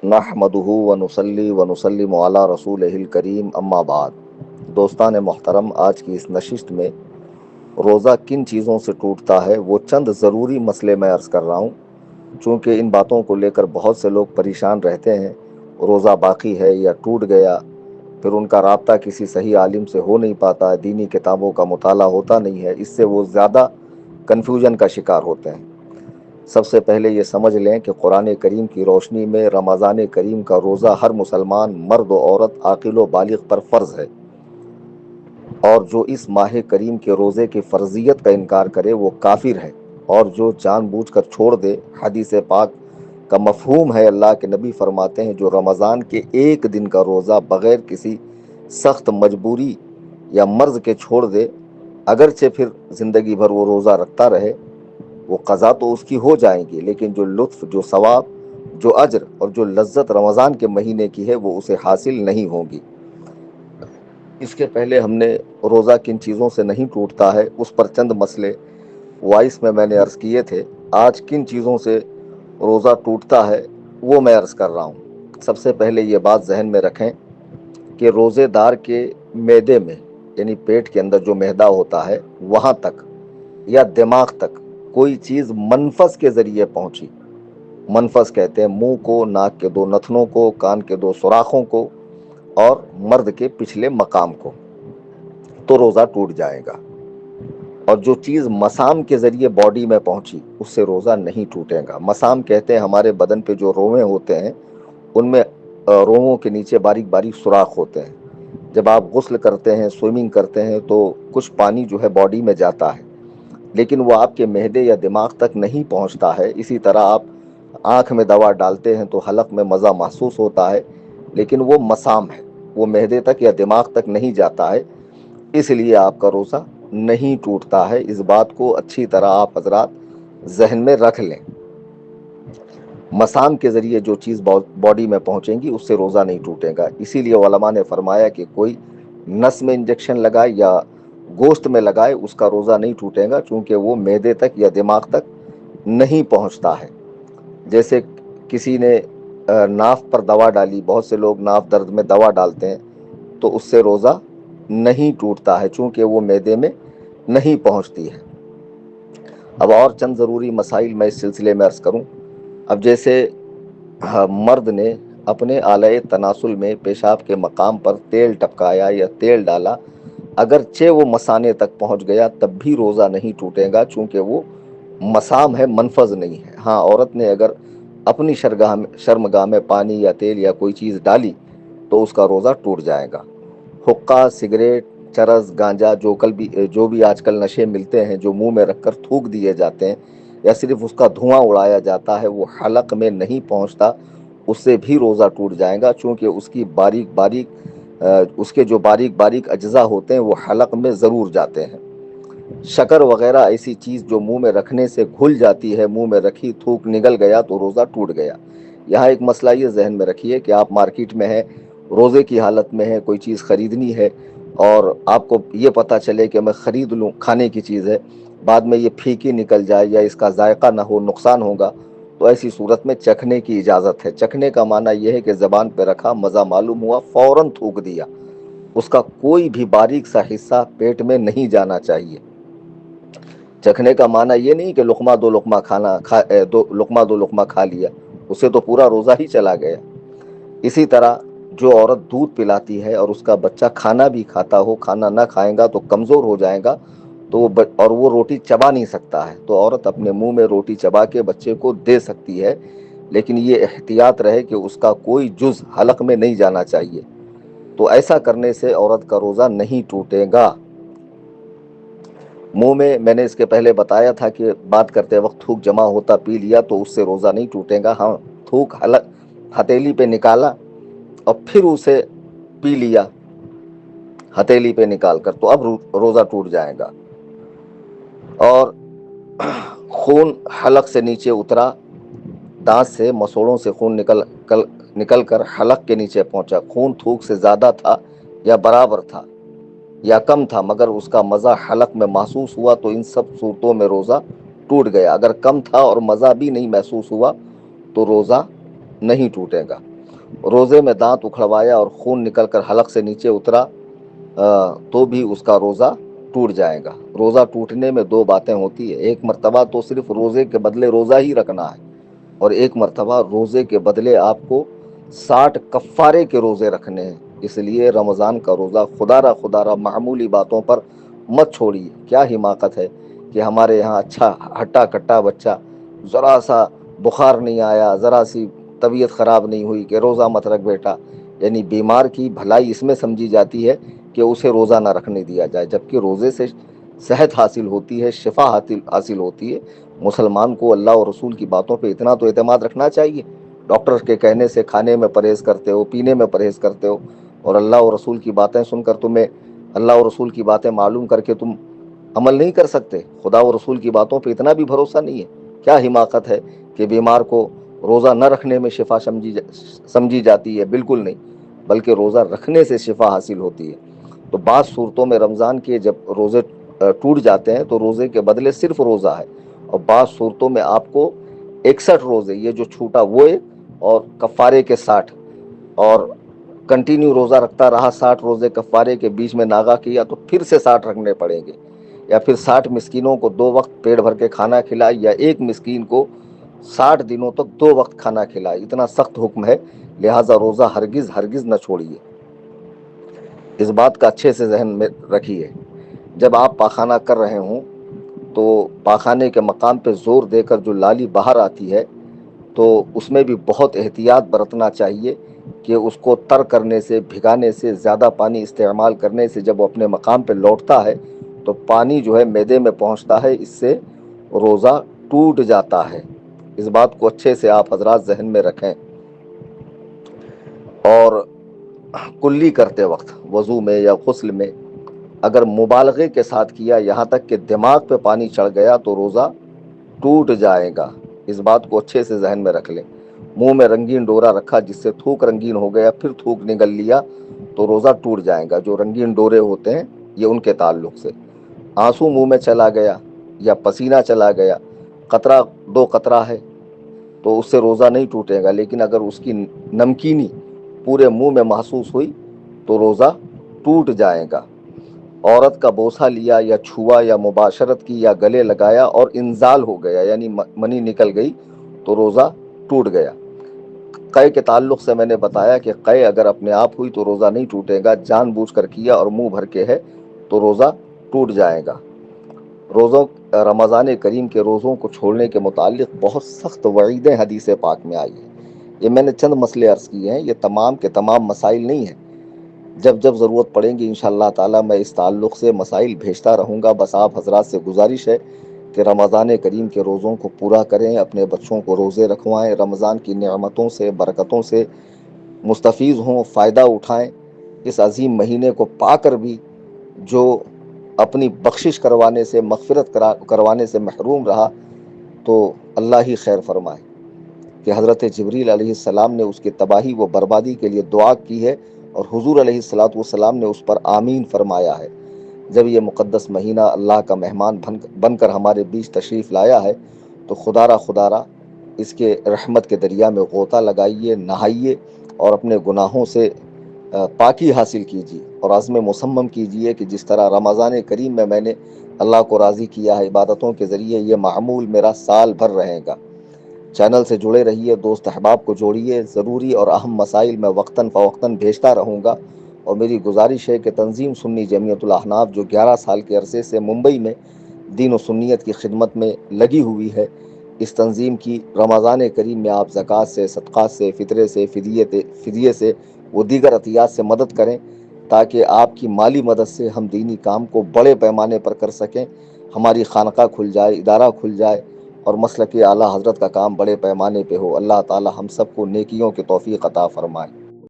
نحمدہ ونصلی ونسلم علی رسولہ الکریم اما بعد۔ دوستان محترم، آج کی اس نشست میں روزہ کن چیزوں سے ٹوٹتا ہے وہ چند ضروری مسئلے میں عرض کر رہا ہوں، چونکہ ان باتوں کو لے کر بہت سے لوگ پریشان رہتے ہیں۔ روزہ باقی ہے یا ٹوٹ گیا، پھر ان کا رابطہ کسی صحیح عالم سے ہو نہیں پاتا، دینی کتابوں کا مطالعہ ہوتا نہیں ہے، اس سے وہ زیادہ کنفیوژن کا شکار ہوتے ہیں۔ سب سے پہلے یہ سمجھ لیں کہ قرآن کریم کی روشنی میں رمضان کریم کا روزہ ہر مسلمان مرد و عورت عاقل و بالغ پر فرض ہے، اور جو اس ماہ کریم کے روزے کی فرضیت کا انکار کرے وہ کافر ہے، اور جو جان بوجھ کر چھوڑ دے۔ حدیث پاک کا مفہوم ہے، اللہ کے نبی فرماتے ہیں جو رمضان کے ایک دن کا روزہ بغیر کسی سخت مجبوری یا مرض کے چھوڑ دے، اگرچہ پھر زندگی بھر وہ روزہ رکھتا رہے، وہ قضا تو اس کی ہو جائیں گی، لیکن جو لطف، جو ثواب، جو اجر اور جو لذت رمضان کے مہینے کی ہے وہ اسے حاصل نہیں ہوگی۔ اس کے پہلے ہم نے روزہ کن چیزوں سے نہیں ٹوٹتا ہے اس پر چند مسئلے وائس میں نے عرض کیے تھے۔ آج کن چیزوں سے روزہ ٹوٹتا ہے وہ میں عرض کر رہا ہوں۔ سب سے پہلے یہ بات ذہن میں رکھیں کہ روزے دار کے معدے میں، یعنی پیٹ کے اندر جو معدہ ہوتا ہے، وہاں تک یا دماغ تک کوئی چیز منفذ کے ذریعے پہنچی، منفذ کہتے ہیں منہ کو، ناک کے دو نتنوں کو، کان کے دو سوراخوں کو اور مرد کے پچھلے مقام کو، تو روزہ ٹوٹ جائے گا۔ اور جو چیز مسام کے ذریعے باڈی میں پہنچی اس سے روزہ نہیں ٹوٹے گا۔ مسام کہتے ہیں ہمارے بدن پہ جو روئیں ہوتے ہیں، ان میں روؤں کے نیچے باریک باریک سوراخ ہوتے ہیں۔ جب آپ غسل کرتے ہیں، سوئمنگ کرتے ہیں، تو کچھ پانی جو ہے باڈی میں جاتا ہے، لیکن وہ آپ کے معدے یا دماغ تک نہیں پہنچتا ہے۔ اسی طرح آپ آنکھ میں دوا ڈالتے ہیں تو حلق میں مزہ محسوس ہوتا ہے، لیکن وہ مسام ہے، وہ معدے تک یا دماغ تک نہیں جاتا ہے، اس لیے آپ کا روزہ نہیں ٹوٹتا ہے۔ اس بات کو اچھی طرح آپ حضرات ذہن میں رکھ لیں۔ مسام کے ذریعے جو چیز باڈی میں پہنچیں گی اس سے روزہ نہیں ٹوٹے گا۔ اسی لیے علماء نے فرمایا کہ کوئی نس میں انجیکشن لگائے یا گوشت میں لگائے اس کا روزہ نہیں ٹوٹے گا، چونکہ وہ معدے تک یا دماغ تک نہیں پہنچتا ہے۔ جیسے کسی نے ناف پر دوا ڈالی، بہت سے لوگ ناف درد میں دوا ڈالتے ہیں، تو اس سے روزہ نہیں ٹوٹتا ہے، چونکہ وہ معدے میں نہیں پہنچتی ہے۔ اب اور چند ضروری مسائل میں اس سلسلے میں عرض کروں۔ اب جیسے مرد نے اپنے آلہ تناسل میں پیشاب کے مقام پر تیل ٹپکایا یا تیل ڈالا، اگرچہ وہ مثانے تک پہنچ گیا تب بھی روزہ نہیں ٹوٹے گا، چونکہ وہ مسام ہے، منفذ نہیں ہے۔ ہاں، عورت نے اگر اپنی شرمگاہ میں پانی یا تیل یا کوئی چیز ڈالی تو اس کا روزہ ٹوٹ جائے گا۔ حقہ، سگریٹ، چرس، گانجا، جو بھی آج کل نشے ملتے ہیں، جو منہ میں رکھ کر تھوک دیے جاتے ہیں یا صرف اس کا دھواں اڑایا جاتا ہے، وہ حلق میں نہیں پہنچتا، اس سے بھی روزہ ٹوٹ جائے گا، چونکہ اس کے جو باریک باریک اجزاء ہوتے ہیں وہ حلق میں ضرور جاتے ہیں۔ شکر وغیرہ ایسی چیز جو منہ میں رکھنے سے گھل جاتی ہے، منہ میں رکھی تھوک نگل گیا تو روزہ ٹوٹ گیا۔ یہاں ایک مسئلہ یہ ذہن میں رکھیے کہ آپ مارکیٹ میں ہیں، روزے کی حالت میں ہے، کوئی چیز خریدنی ہے اور آپ کو یہ پتہ چلے کہ میں خرید لوں، کھانے کی چیز ہے، بعد میں یہ پھیکی نکل جائے یا اس کا ذائقہ نہ ہو، نقصان ہوگا، تو ایسی صورت میں چکھنے کی اجازت ہے۔ چکھنے کا معنی یہ ہے کہ زبان پہ رکھا، مزہ معلوم ہوا، فوراً تھوک دیا، اس کا کوئی بھی باریک سا حصہ پیٹ میں نہیں جانا چاہیے۔ چکھنے کا معنی یہ نہیں کہ لقمہ دو لقمہ کھا لیا، اسے تو پورا روزہ ہی چلا گیا۔ اسی طرح جو عورت دودھ پلاتی ہے اور اس کا بچہ کھانا بھی کھاتا ہو، کھانا نہ کھائے گا تو کمزور ہو جائے گا، اور وہ روٹی چبا نہیں سکتا ہے، تو عورت اپنے منہ میں روٹی چبا کے بچے کو دے سکتی ہے، لیکن یہ احتیاط رہے کہ اس کا کوئی جز حلق میں نہیں جانا چاہیے، تو ایسا کرنے سے عورت کا روزہ نہیں ٹوٹے گا۔ منہ میں نے اس کے پہلے بتایا تھا کہ بات کرتے وقت تھوک جمع ہوتا، پی لیا تو اس سے روزہ نہیں ٹوٹے گا۔ ہاں، تھوک ہتیلی پہ نکالا اور پھر اسے پی لیا ہتیلی پہ نکال کر، تو اب روزہ ٹوٹ جائے گا۔ اور خون حلق سے نیچے اترا، دانت سے، مسوڑوں سے خون نکل کر حلق کے نیچے پہنچا، خون تھوک سے زیادہ تھا یا برابر تھا یا کم تھا، مگر اس کا مزہ حلق میں محسوس ہوا، تو ان سب صورتوں میں روزہ ٹوٹ گیا۔ اگر کم تھا اور مزہ بھی نہیں محسوس ہوا تو روزہ نہیں ٹوٹے گا۔ روزے میں دانت اکھڑوایا اور خون نکل کر حلق سے نیچے اترا تو بھی اس کا روزہ ٹوٹ جائے گا۔ روزہ ٹوٹنے میں دو باتیں ہوتی ہے، ایک مرتبہ تو صرف روزے کے بدلے روزہ ہی رکھنا ہے، اور ایک مرتبہ روزے کے بدلے آپ کو 60 کفارے کے روزے رکھنے ہیں۔ اس لیے رمضان کا روزہ خدا را معمولی باتوں پر مت چھوڑیے۔ کیا حماقت ہے کہ ہمارے یہاں اچھا ہٹا کٹا بچہ، ذرا سا بخار نہیں آیا، ذرا سی طبیعت خراب نہیں ہوئی کہ روزہ مت رکھ بیٹا، یعنی بیمار کی بھلائی اس میں سمجھی جاتی ہے کہ اسے روزہ نہ رکھنے دیا جائے، جبکہ روزے سے صحت حاصل ہوتی ہے، شفا حاصل ہوتی ہے۔ مسلمان کو اللہ اور رسول کی باتوں پہ اتنا تو اعتماد رکھنا چاہیے۔ ڈاکٹر کے کہنے سے کھانے میں پرہیز کرتے ہو، پینے میں پرہیز کرتے ہو، اور اللہ اور رسول کی باتیں سن کر تمہیں اللہ اور رسول کی باتیں معلوم کر کے تم عمل نہیں کر سکتے۔ خدا و رسول کی باتوں پہ اتنا بھی بھروسہ نہیں ہے۔ کیا حماقت ہے کہ بیمار کو روزہ نہ رکھنے میں شفا سمجھی جاتی ہے؟ بالکل نہیں، بلکہ روزہ رکھنے سے شفا حاصل ہوتی ہے۔ تو بعض صورتوں میں رمضان کے جب روزے ٹوٹ جاتے ہیں تو روزے کے بدلے صرف روزہ ہے، اور بعض صورتوں میں آپ کو 61 روزے، یہ جو چھوٹا وہ ایک، اور کفارے کے 60، اور کنٹینیو روزہ رکھتا رہا 60 روزے کفارے کے، بیچ میں ناغا کیا تو پھر سے 60 رکھنے پڑیں گے، یا پھر 60 مسکینوں کو 2 وقت پیٹ بھر کے کھانا کھلائے، یا ایک مسکین کو 60 دنوں تک 2 وقت کھانا کھلائے۔ اتنا سخت حکم ہے، لہٰذا روزہ ہرگز ہرگز نہ چھوڑیے۔ اس بات کا اچھے سے ذہن میں رکھیے، جب آپ پاخانہ کر رہے ہوں تو پاخانے کے مقام پہ زور دے کر جو لالی باہر آتی ہے تو اس میں بھی بہت احتیاط برتنا چاہیے کہ اس کو تر کرنے سے، بھگانے سے، زیادہ پانی استعمال کرنے سے جب وہ اپنے مقام پہ لوٹتا ہے تو پانی جو ہے معدے میں پہنچتا ہے، اس سے روزہ ٹوٹ جاتا ہے۔ اس بات کو اچھے سے آپ حضرات ذہن میں رکھیں۔ اور کلی کرتے وقت وضو میں یا غسل میں اگر مبالغے کے ساتھ کیا، یہاں تک کہ دماغ پہ پانی چڑھ گیا، تو روزہ ٹوٹ جائے گا۔ اس بات کو اچھے سے ذہن میں رکھ لیں۔ منہ میں رنگین ڈورا رکھا جس سے تھوک رنگین ہو گیا، پھر تھوک نگل لیا تو روزہ ٹوٹ جائے گا۔ جو رنگین ڈورے ہوتے ہیں یہ ان کے تعلق سے۔ آنسو منہ میں چلا گیا یا پسینہ چلا گیا، قطرہ 2 قطرہ ہے تو اس سے روزہ نہیں ٹوٹے گا، لیکن اگر اس کی نمکینی پورے منہ میں محسوس ہوئی تو روزہ ٹوٹ جائے گا۔ عورت کا بوسہ لیا یا چھوا یا مباشرت کی یا گلے لگایا اور انزال ہو گیا، یعنی منی نکل گئی، تو روزہ ٹوٹ گیا۔ قے کے تعلق سے میں نے بتایا کہ قے اگر اپنے آپ ہوئی تو روزہ نہیں ٹوٹے گا، جان بوجھ کر کیا اور منہ بھر کے ہے تو روزہ ٹوٹ جائے گا۔ روزوں رمضان کریم کے روزوں کو چھوڑنے کے متعلق بہت سخت وعیدیں حدیث پاک میں آئی ہیں۔ یہ میں نے چند مسئلے عرض کیے ہیں، یہ تمام کے تمام مسائل نہیں ہیں۔ جب جب ضرورت پڑیں گی انشاءاللہ تعالی میں اس تعلق سے مسائل بھیجتا رہوں گا۔ بس آپ حضرات سے گزارش ہے کہ رمضان کریم کے روزوں کو پورا کریں، اپنے بچوں کو روزے رکھوائیں، رمضان کی نعمتوں سے، برکتوں سے مستفیض ہوں، فائدہ اٹھائیں۔ اس عظیم مہینے کو پا کر بھی جو اپنی بخشش کروانے سے، مغفرت کروانے سے محروم رہا تو اللہ ہی خیر فرمائے کہ حضرت جبریل علیہ السلام نے اس کی تباہی و بربادی کے لیے دعا کی ہے، اور حضور علیہ السلام نے اس پر آمین فرمایا ہے۔ جب یہ مقدس مہینہ اللہ کا مہمان بن کر ہمارے بیچ تشریف لایا ہے تو خدا را اس کے رحمت کے دریا میں غوطہ لگائیے، نہائیے، اور اپنے گناہوں سے پاکی حاصل کیجیے، اور عزم مصمم کیجیے کہ جس طرح رمضان کریم میں نے اللہ کو راضی کیا ہے عبادتوں کے ذریعے، یہ معمول میرا سال بھر رہے گا۔ چینل سے جڑے رہیے، دوست احباب کو جوڑیے، ضروری اور اہم مسائل میں وقتاً فوقتاً بھیجتا رہوں گا۔ اور میری گزارش ہے کہ تنظیم سنی جمعیت الاحناف جو 11 سال کے عرصے سے ممبئی میں دین و سنیت کی خدمت میں لگی ہوئی ہے، اس تنظیم کی رمضان کریم میں آپ زکوٰۃ سے، صدقات سے، فطرے سے، فدیے سے و دیگر عطیات سے مدد کریں، تاکہ آپ کی مالی مدد سے ہم دینی کام کو بڑے پیمانے پر کر سکیں، ہماری خانقاہ کھل جائے، ادارہ کھل جائے، اور مسلک اعلیٰ حضرت کا کام بڑے پیمانے پہ ہو۔ اللہ تعالی ہم سب کو نیکیوں کی توفیق عطا فرمائے۔